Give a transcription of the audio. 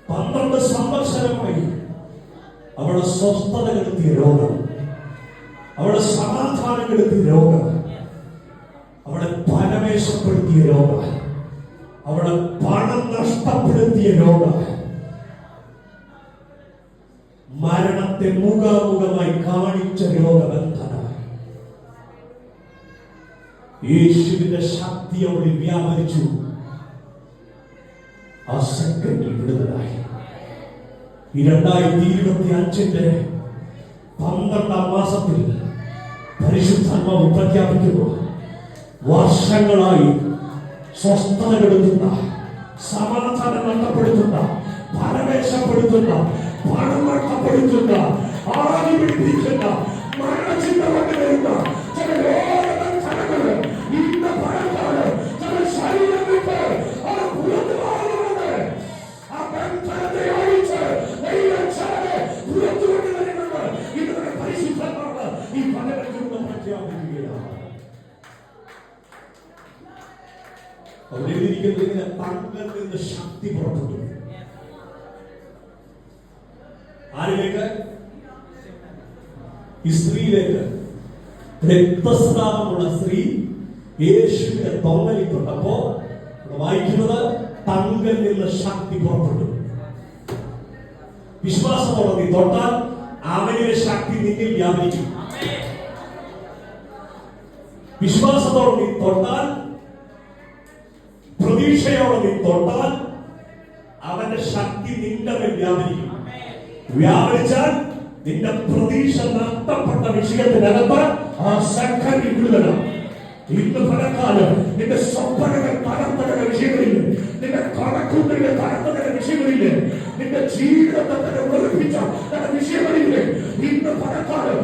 12 സംവത്സരമായി അവളെ സ്വസ്ഥത കെടുത്തിയ രോഗം, അവളെ സമാധാനം കെടുത്തിയ രോഗം, അവളെ പരമേശപ്പെടുത്തിയ രോഗം, അവളെ പണം നഷ്ടപ്പെടുത്തിയ രോഗം, മരണത്തെ മുഖാമുഖമായി കാണിച്ച രോഗബന്ധന യേശുവിന്റെ ശക്തി അവളിൽ വ്യാപരിച്ചു. ആ സെക്കൻഡിൽ വിടുതലായി. ഈ 2025 12-ാം മാസത്തിൽ പരിശുദ്ധാത്മാവ് പ്രഖ്യാപിക്കുന്നു, വർഷങ്ങളായി സ്വസ്ഥത കെടുത്തുന്ന, സമാധാനം നഷ്ടപ്പെടുത്തുന്ന, പരമേശപ്പെടുത്തുന്ന, പണം നഷ്ടപ്പെടുത്തുന്ന, ആദി പിടിപ്പിക്കുന്ന, മരണചിന്ത കൊണ്ടുവരുന്ന ചില രോഗബന്ധനങ്ങള് ഇന്ന് പലതാണ് ചില ശരീരം വിട്ട് അത് പുറത്തു മാറുന്നത്. ആ ബന്ധനത്തെ അഴിച്ച് ദൈവചാരെ പുറത്തു കൊണ്ടുവരുന്നത് ഇവരുടെ പരിശുദ്ധമാണ്. ഈ പലവരും പ്രഖ്യാപിക്കുകയാണ്. അവിടെ ഇരിക്കുന്നതിന് തങ്ങളിൽ നിന്ന് ശക്തി പുറപ്പെട്ടു. ആരിലേക്ക്? ഈ സ്ത്രീയിലേക്ക്. രക്തസ്രാവമുള്ള സ്ത്രീ യേശുവിന്റെ തൊങ്ങലിൽ തൊട്ടപ്പോ വായിക്കുന്നത് തങ്ങളിൽ നിന്ന് ശക്തി പുറപ്പെട്ടു. വിശ്വാസത്തോടെ നീ തൊട്ടാൽ അവനിലെ ശക്തി നിന്നിൽ വ്യാപരിക്കും. വിശ്വാസത്തോടെ നീ തൊട്ടാൽ, പ്രതീക്ഷയോടെ നീ തൊട്ടാൽ അവന്റെ ശക്തി നിന്റെ മേൽ വ്യാപരിക്കും. വ്യാപരിച്ചാൽ നിന്റെ പ്രതീക്ഷ നഷ്ടപ്പെട്ട വിഷയത്തിനകത്ത് ആ സെക്കൻഡിൽ വിടുതലാണ്. ഇന്ന് ഫലക്കാലം നിന്റെ സ്വപ്നങ്ങൾ തകർത്തകര വിഷയങ്ങളില്ല, നിന്റെ കണക്കുകളിലെ തകർത്തകര വിഷയങ്ങളില്ല, നിന്റെ ജീവിതത്തെ തന്നെ വെറുപ്പിച്ച വിഷയങ്ങളില്ലേ, ഇന്ന് ഫലക്കാലം